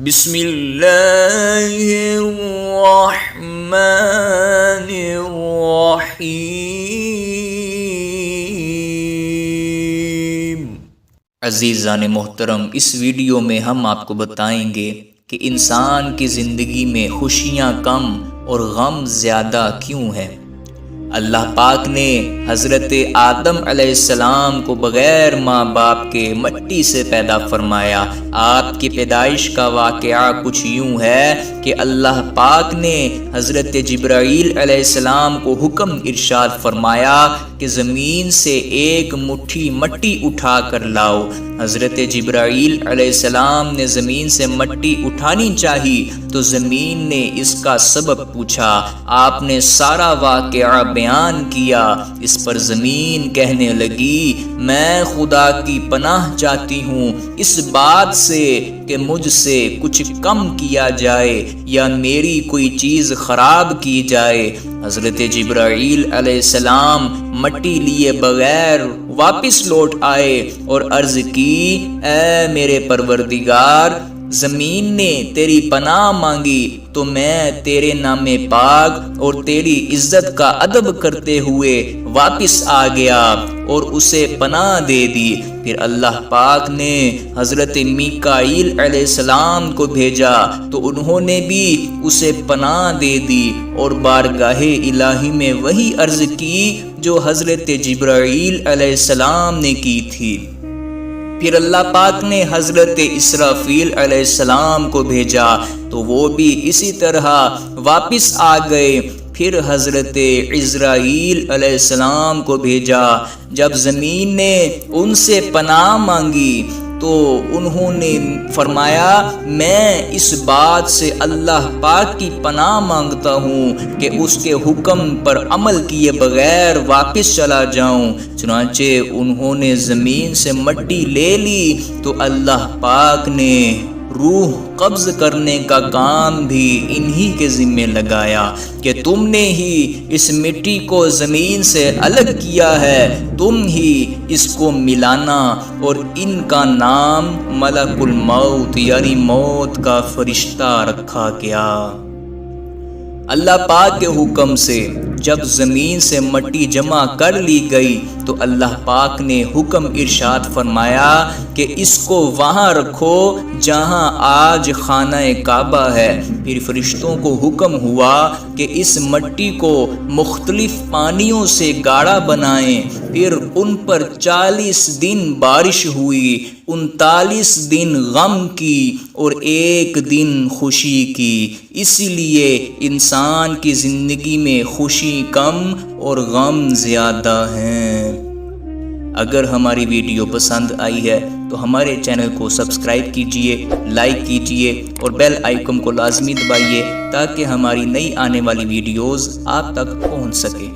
بسم اللہ الرحمن الرحیم۔ عزیزان محترم، اس ویڈیو میں ہم آپ کو بتائیں گے کہ انسان کی زندگی میں خوشیاں کم اور غم زیادہ کیوں ہے۔ اللہ پاک نے حضرت آدم علیہ السلام کو بغیر ماں باپ کے مٹی سے پیدا فرمایا۔ آپ کی پیدائش کا واقعہ کچھ یوں ہے کہ اللہ پاک نے حضرت جبرائیل علیہ السلام کو حکم ارشاد فرمایا کہ زمین سے ایک مٹھی مٹی اٹھا کر لاؤ۔ حضرت جبرائیل علیہ السلام نے زمین سے مٹی اٹھانی چاہی تو زمین نے اس کا سبب پوچھا۔ آپ نے سارا واقعہ بیان کیا۔ اس پر زمین کہنے لگی، میں خدا کی پناہ چاہتی ہوں اس بات سے کہ مجھ سے کچھ کم کیا جائے یا میری کوئی چیز خراب کی جائے۔ حضرت جبرائیل علیہ السلام مٹی لیے بغیر واپس لوٹ آئے اور عرض کی، اے میرے پروردگار، زمین نے تیری پناہ مانگی تو میں تیرے نام پاک اور تیری عزت کا ادب کرتے ہوئے واپس آ گیا اور اسے پناہ دے دی۔ پھر اللہ پاک نے حضرت میکائیل علیہ السلام کو بھیجا تو انہوں نے بھی اسے پناہ دے دی اور بارگاہ الہی میں وہی عرض کی جو حضرت جبرائیل علیہ السلام نے کی تھی۔ پھر اللہ پاک نے حضرت اسرافیل علیہ السلام کو بھیجا تو وہ بھی اسی طرح واپس آ گئے۔ پھر حضرت عزرائیل علیہ السلام کو بھیجا۔ جب زمین نے ان سے پناہ مانگی تو انہوں نے فرمایا، میں اس بات سے اللہ پاک کی پناہ مانگتا ہوں کہ اس کے حکم پر عمل کیے بغیر واپس چلا جاؤں۔ چنانچہ انہوں نے زمین سے مٹی لے لی تو اللہ پاک نے روح قبض کرنے کا کام بھی انہی کے ذمے لگایا کہ تم نے ہی اس مٹی کو زمین سے الگ کیا ہے، تم ہی اس کو ملانا، اور ان کا نام ملک الموت یعنی موت کا فرشتہ رکھا گیا۔ اللہ پاک کے حکم سے جب زمین سے مٹی جمع کر لی گئی تو اللہ پاک نے حکم ارشاد فرمایا کہ اس کو وہاں رکھو جہاں آج خانہ کعبہ ہے۔ پھر فرشتوں کو حکم ہوا کہ اس مٹی کو مختلف پانیوں سے گاڑھا بنائیں۔ پھر ان پر 40 دن بارش ہوئی، 39 دن غم کی اور 1 دن خوشی کی۔ اسی لیے انسان کی زندگی میں خوشی کم اور غم زیادہ ہیں۔ اگر ہماری ویڈیو پسند آئی ہے تو ہمارے چینل کو سبسکرائب کیجئے، لائک کیجئے اور بیل آئیکن کو لازمی دبائیے تاکہ ہماری نئی آنے والی ویڈیوز آپ تک پہنچ سکے۔